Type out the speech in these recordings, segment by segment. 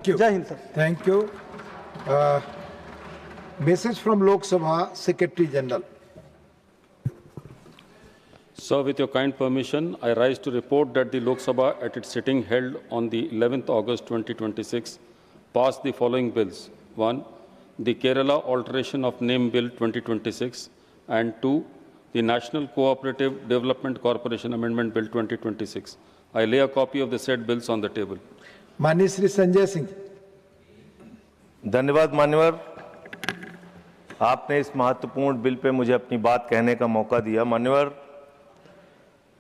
you. जय Hind sir. Thank you. Message from Lok Sabha Secretary General. Sir, with your kind permission, I rise to report that the Lok Sabha at its sitting held on the 11th August 2026 passed the following bills. 1. The Kerala Alteration of Name Bill 2026 and 2. The National Cooperative Development Corporation Amendment Bill 2026. I lay a copy of the said bills on the table. माननीय श्री संजय सिंह। धन्यवाद मान्यवर, आपने इस महत्वपूर्ण bill pay मुझे अपनी बात कहने का मौका दिया। मान्यवर,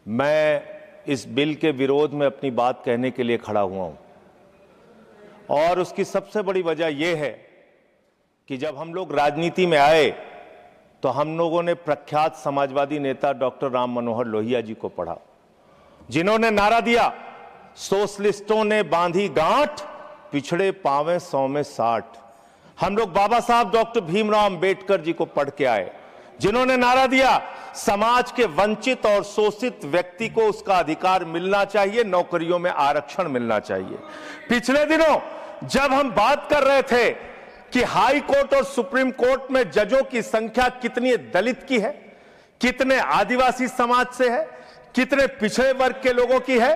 मैं इस बिल के विरोध में अपनी बात कहने के लिए खड़ा हुआ हूं और उसकी सबसे बड़ी वजह यह है कि जब हम लोग राजनीति में आए तो हम लोगों ने प्रख्यात समाजवादी नेता डॉक्टर राम मनोहर लोहिया जी को पढ़ा, जिन्होंने नारा दिया, सोशलिस्टों ने बांधी गांठ, पिछड़े पावे 100 में 60। हम लोग बाबा साहब डॉक्टर भीमराव अंबेडकर जी को पढ़ के आए, जिन्होंने नारा दिया, समाज के वंचित और शोषित व्यक्ति को उसका अधिकार मिलना चाहिए, नौकरियों में आरक्षण मिलना चाहिए। पिछले दिनों जब हम बात कर रहे थे कि हाई कोर्ट और सुप्रीम कोर्ट में जजों की संख्या कितनी दलित की है, कितने आदिवासी समाज से है, कितने पिछड़े वर्ग के लोगों की है,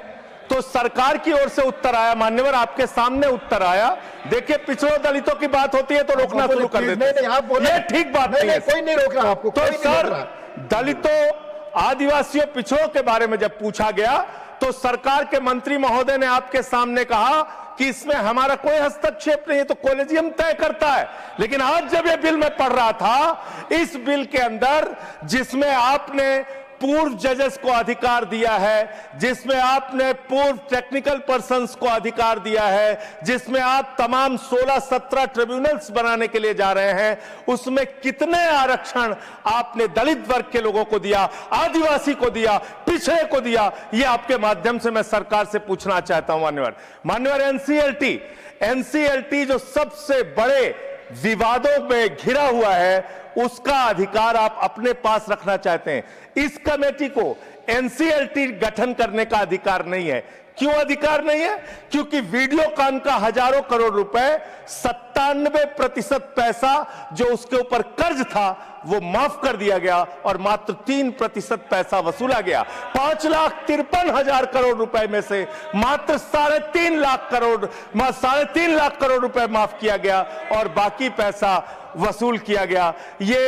तो सरकार की ओर से उत्तर आया। मान्यवर, आपके सामने उत्तर आया। देखिए, पिछड़े दलितों की बात होती है तो रोकना शुरू कर देते हैं। नहीं, आप बोले, ये ठीक बात नहीं है। कोई नहीं रोक रहा आपको। तो सर, दलितों, आदिवासियों, पिछड़ों के बारे में जब पूछा गया तो सरकार के मंत्री महोदय ने आपके सामने कहा कि इसमें हमारा कोई हस्तक्षेप नहीं है, तो कॉलेजियम तय करता है। लेकिन आज जब यह बिल मैं पढ़ रहा था, इस बिल के अंदर जिसमें आपने पूर्व जजेस को अधिकार दिया है, जिसमें आपने पूर्व टेक्निकल पर्संस को अधिकार दिया है, जिसमें आप तमाम 16-17 ट्रिब्यूनल्स बनाने के लिए जा रहे हैं, उसमें कितने आरक्षण आपने दलित वर्ग के लोगों को दिया, आदिवासी को दिया, पिछड़े को दिया, ये आपके माध्यम से मैं सरकार से पूछना चाहता हूं। मान्यवर, एनसीएलटी जो सबसे बड़े विवादों में घिरा हुआ है, उसका अधिकार आप अपने पास रखना चाहते हैं। इस कमेटी को एनसीएलटी गठन करने का अधिकार नहीं है। क्यों अधिकार नहीं है? क्योंकि वीडियोकॉन का हजारों करोड़ रुपए, 97% पैसा जो उसके ऊपर कर्ज था वो माफ कर दिया गया और मात्र 3% पैसा वसूला गया। 5,53,000 करोड़ रुपए में से मात्र 3.5 लाख करोड़ रुपए माफ किया गया और बाकी पैसा वसूल किया गया। ये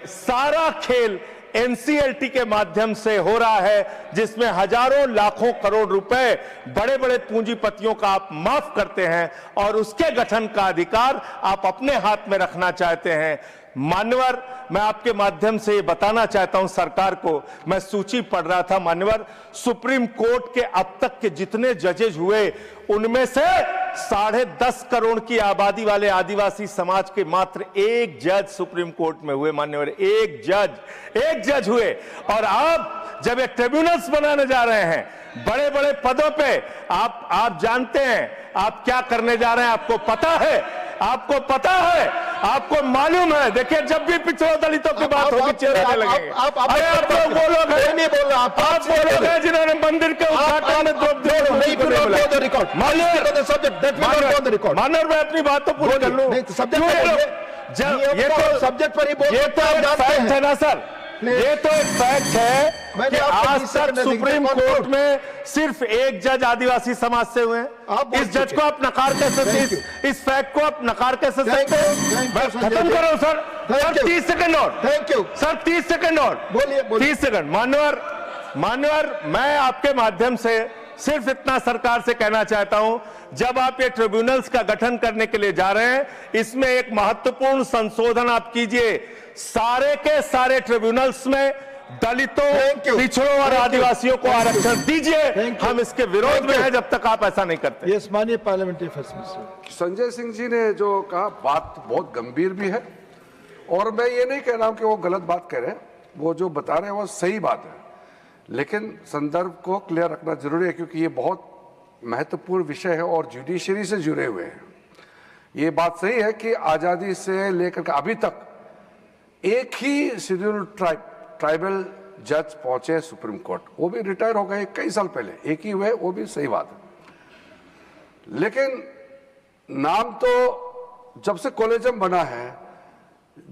सारा खेल एनसीएलटी के माध्यम से हो रहा है, जिसमें हजारों लाखों करोड़ रुपए बड़े बड़े पूंजीपतियों का आप माफ करते हैं और उसके गठन का अधिकार आप अपने हाथ में रखना चाहते हैं। मान्यवर, मैं आपके माध्यम से ये बताना चाहता हूं सरकार को, मैं सूची पढ़ रहा था। मान्यवर, सुप्रीम कोर्ट के अब तक के जितने जजेज हुए, उनमें से 10.5 करोड़ की आबादी वाले आदिवासी समाज के मात्र एक जज सुप्रीम कोर्ट में हुए। मान्यवर, एक जज हुए। और आप जब ये ट्रिब्यूनल्स बनाने जा रहे हैं बड़े बड़े पदों पे, आप जानते हैं आप क्या करने जा रहे हैं, आपको पता है, आपको मालूम है। देखिए, जब भी पिछड़े दलितों की बात होगी चेहरे पे लगेंगे। आप लोग वो लोग हैं, नहीं बोल रहा, आप वो लोग हैं जिन्होंने मंदिर के उद्घाटन में मानव, मैं अपनी बात तो पूरी कर लूं। ये तो सब्जेक्ट पर ही बोल, ये तो फैक्ट है ना सर, ये तो एक फैक्ट है कि आज तक सुप्रीम कोर्ट में सिर्फ एक जज आदिवासी समाज से हुए हैं। इस जज को आप नकार कैसे सकते, इस फैक्ट को आप नकार कैसे सकते हैं? खत्म करो सर, 30 सेकंड और, थैंक यू सर, 30 सेकंड और, बोलिए 30 सेकंड। मान्यवर, मैं आपके माध्यम से सिर्फ इतना सरकार से कहना चाहता हूं, जब आप ये ट्रिब्यूनल्स का गठन करने के लिए जा रहे हैं, इसमें एक महत्वपूर्ण संशोधन आप कीजिए। सारे के सारे ट्रिब्यूनल्स में दलितों, पिछड़ों और आदिवासियों को आरक्षण दीजिए। हम इसके विरोध में हैं जब तक आप ऐसा नहीं करते। यस, माननीय parliamentary affairs minister. Sanjay Singh ji ने जो कहा, बात बहुत गंभीर भी है और मैं ये नहीं कह रहा हूं कि वो गलत बात कह रहे हैं, वो जो बता रहे हैं वो सही बात है, लेकिन संदर्भ को क्लियर रखना जरूरी है क्योंकि ये बहुत महत्वपूर्ण विषय है और जुडिशरी से जुड़े हुए हैं। ये बात सही है कि आज़ादी से लेकर के अभी तक एक ही शेड्यूल ट्राइबल जज पहुंचे सुप्रीम कोर्ट, वो भी रिटायर हो गए कई साल पहले, एक ही हुए, वो भी सही बात है। लेकिन नाम तो जब से कॉलेजियम बना है,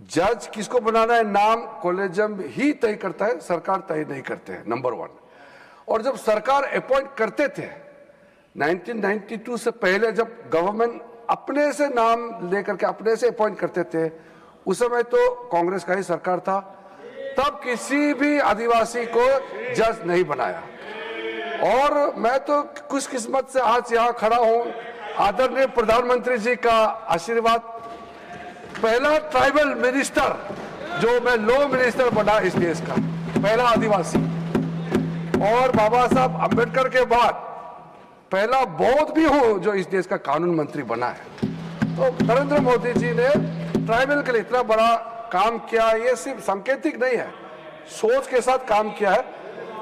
जज किसको बनाना है नाम कॉलेजियम ही तय करता है, सरकार तय नहीं करते हैं, नंबर 1। और जब सरकार अपॉइंट करते थे 1992 से पहले, जब गवर्नमेंट अपने से नाम लेकर के अपने से अपॉइंट करते थे, उस समय तो कांग्रेस का ही सरकार था, तब किसी भी आदिवासी को जज नहीं बनाया। और मैं तो खुशकिस्मत से आज यहाँ खड़ा हूँ, आदरणीय प्रधानमंत्री जी का आशीर्वाद, पहला ट्राइबल मिनिस्टर जो मैं लॉ मिनिस्टर बना इस देश का, पहला आदिवासी, और बाबा साहब अंबेडकर के बाद पहला बौद्ध भी हूं जो इस देश का कानून मंत्री बना है। तो नरेंद्र मोदी जी ने ट्राइबल के लिए इतना बड़ा काम किया, ये सिर्फ सांकेतिक नहीं है, सोच के साथ काम किया है।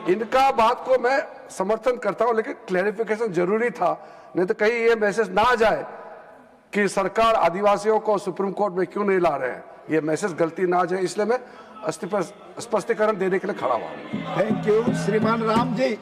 इनका बात को मैं समर्थन करता हूं, लेकिन क्लैरिफिकेशन जरूरी था, नहीं तो कहीं ये मैसेज ना आ जाए कि सरकार आदिवासियों को सुप्रीम कोर्ट में क्यों नहीं ला रहे हैं, ये मैसेज गलती ना आ जाए, इसलिए मैं स्पष्टीकरण देने के लिए खड़ा हुआ हूं। Thank you. श्रीमान राम जी।